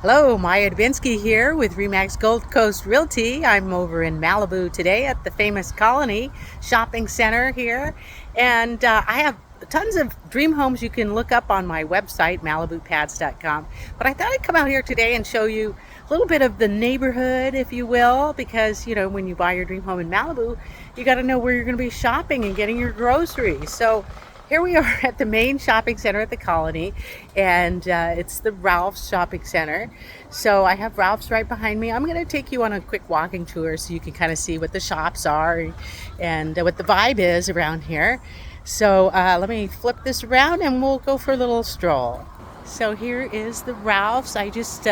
Hello, Maia Dubinsky here with REMAX Gold Coast Realty. I'm over in Malibu today at the famous Colony Shopping Center here. And I have tons of dream homes you can look up on my website, malibupads.com. But I thought I'd come out here today and show you a little bit of the neighborhood, if you will, because, you know, when you buy your dream home in Malibu, you got to know where you're going to be shopping and getting your groceries. So here we are at the main shopping center at the Colony, and it's the Ralph's Shopping Center. So I have Ralph's right behind me. I'm going to take you on a quick walking tour so you can kind of see what the shops are and what the vibe is around here. So let me flip this around and we'll go for a little stroll. So here is the Ralph's. I just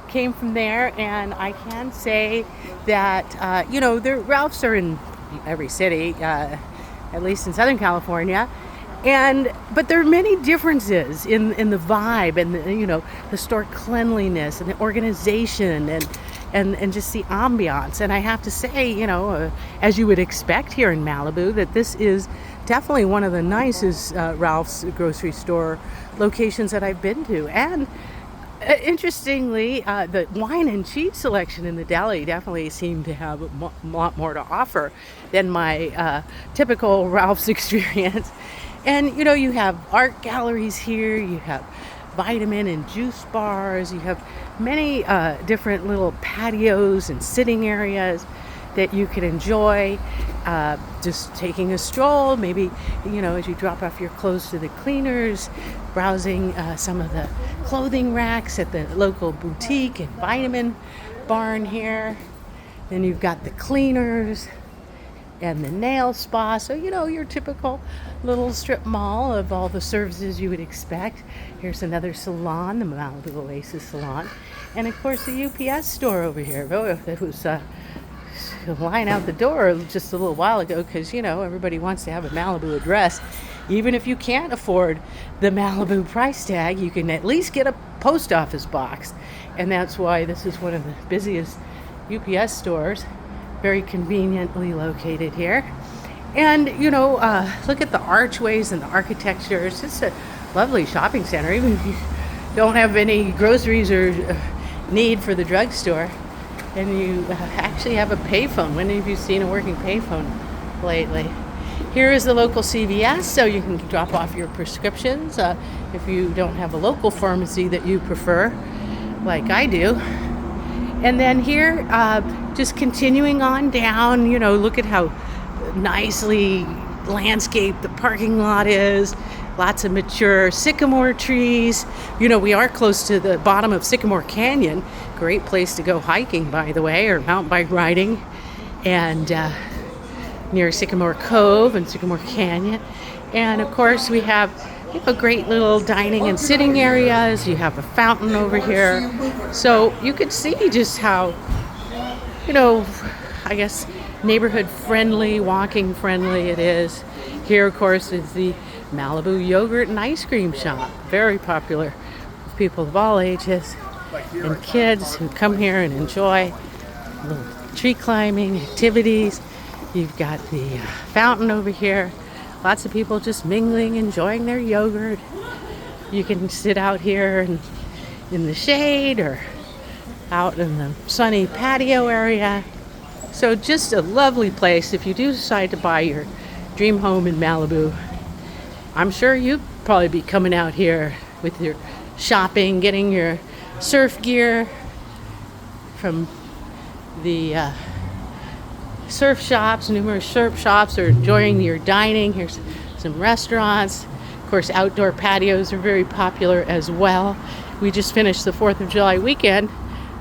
came from there, and I can say that, you know, the Ralph's are in every city, at least in Southern California. But there are many differences in the vibe and the store cleanliness and the organization and just the ambiance. And I have to say, as you would expect here in Malibu, that this is definitely one of the nicest Ralph's grocery store locations that I've been to. And interestingly, the wine and cheese selection in the deli definitely seemed to have a lot more to offer than my typical Ralph's experience. And you have art galleries here, you have vitamin and juice bars, you have many different little patios and sitting areas that you can enjoy just taking a stroll, maybe as you drop off your clothes to the cleaners, browsing some of the clothing racks at the local boutique and vitamin barn here. Then you've got the cleaners and the nail spa. So, your typical little strip mall of all the services you would expect. Here's another salon, the Malibu Oasis salon. And of course, the UPS store over here. Oh, it was a line out the door just a little while ago because, everybody wants to have a Malibu address. Even if you can't afford the Malibu price tag, you can at least get a post office box. And that's why this is one of the busiest UPS stores. Very conveniently located here. And look at the archways and the architecture. It's just a lovely shopping center, even if you don't have any groceries or need for the drugstore. And you actually have a payphone. When have you seen a working payphone lately? Here is the local CVS, so you can drop off your prescriptions if you don't have a local pharmacy that you prefer, like I do. And then here, just continuing on down, look at how nicely landscaped the parking lot is. Lots of mature sycamore trees. We are close to the bottom of Sycamore Canyon. Great place to go hiking, by the way, or mountain bike riding. And near Sycamore Cove and Sycamore Canyon. And of course, we have great little dining and sitting areas. You have a fountain over here. So you could see just how, I guess, neighborhood friendly, walking friendly it is. Here, of course, is the Malibu yogurt and ice cream shop. Very popular with people of all ages and kids who come here and enjoy little tree climbing activities. You've got the fountain over here. Lots of people just mingling, enjoying their yogurt. You can sit out here in the shade or out in the sunny patio area. So just a lovely place if you do decide to buy your dream home in Malibu. I'm sure you'd probably be coming out here with your shopping, getting your surf gear from the surf shops, numerous surf shops, or enjoying your dining. Here's some restaurants. Of course, outdoor patios are very popular as well. We just finished the 4th of July weekend,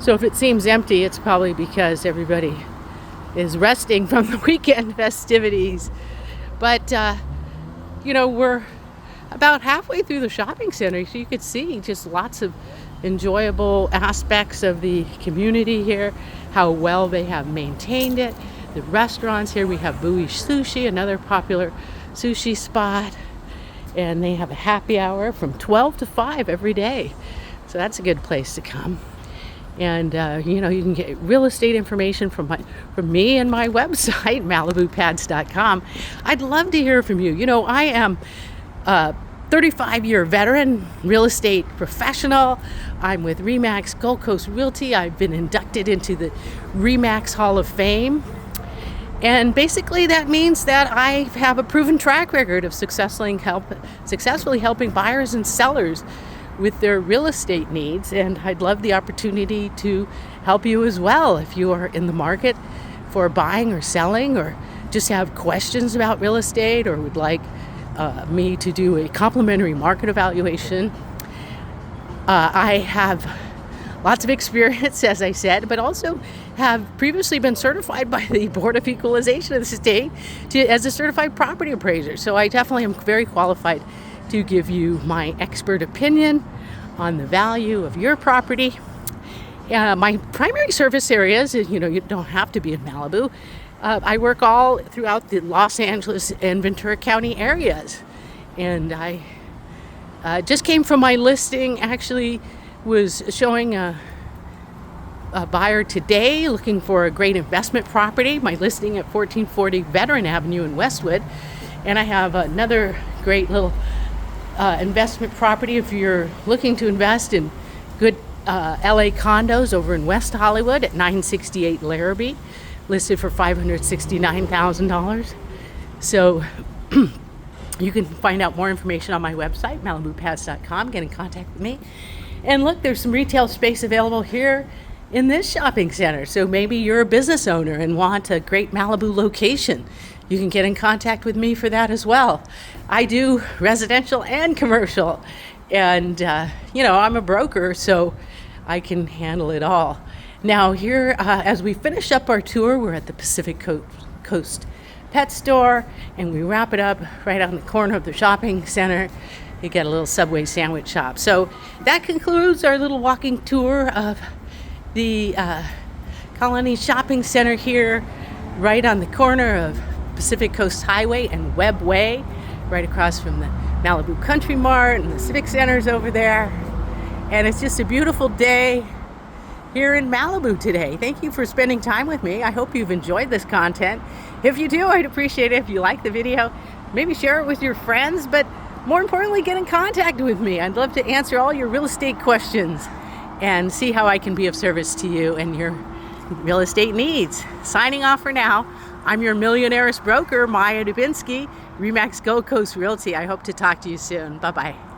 so if it seems empty, it's probably because everybody is resting from the weekend festivities. But, we're about halfway through the shopping center, so you could see just lots of enjoyable aspects of the community here, how well they have maintained it. The restaurants here, we have Bui's Sushi, another popular sushi spot, and they have a happy hour from 12 to 5 every day. So that's a good place to come. And you can get real estate information from me and my website, malibupads.com. I'd love to hear from you. I am 35-year veteran real estate professional. I'm with REMAX Gold Coast Realty. I've been inducted into the REMAX Hall of Fame. And basically that means that I have a proven track record of successfully helping buyers and sellers with their real estate needs. And I'd love the opportunity to help you as well if you are in the market for buying or selling, or just have questions about real estate, or would like me to do a complimentary market evaluation. I have lots of experience, as I said, but also have previously been certified by the Board of Equalization of the state as a certified property appraiser. So I definitely am very qualified to give you my expert opinion on the value of your property. My primary service areas, you don't have to be in Malibu. I work all throughout the Los Angeles and Ventura County areas. And I just came from my listing, actually was showing a buyer today looking for a great investment property. My listing at 1440 Veteran Avenue in Westwood. And I have another great little investment property if you're looking to invest in good LA condos over in West Hollywood at 968 Larrabee, listed for $569,000. So you can find out more information on my website, malibupads.com. Get in contact with me. And look, there's some retail space available here in this shopping center. So maybe you're a business owner and want a great Malibu location. You can get in contact with me for that as well. I do residential and commercial. And, I'm a broker, so I can handle it all. Now here, as we finish up our tour, we're at the Pacific Coast Pet Store, and we wrap it up right on the corner of the shopping center. You get a little Subway sandwich shop. So that concludes our little walking tour of the Colony Shopping Center here, right on the corner of Pacific Coast Highway and Webb Way, right across from the Malibu Country Mart, and the Civic Center's over there. And it's just a beautiful day here in Malibu today. Thank you for spending time with me. I hope you've enjoyed this content. If you do, I'd appreciate it if you like the video. Maybe share it with your friends, but more importantly, get in contact with me. I'd love to answer all your real estate questions and see how I can be of service to you and your real estate needs. Signing off for now. I'm your Millionairess Broker, Maia Dubinsky, REMAX Gold Coast Realty. I hope to talk to you soon. Bye-bye.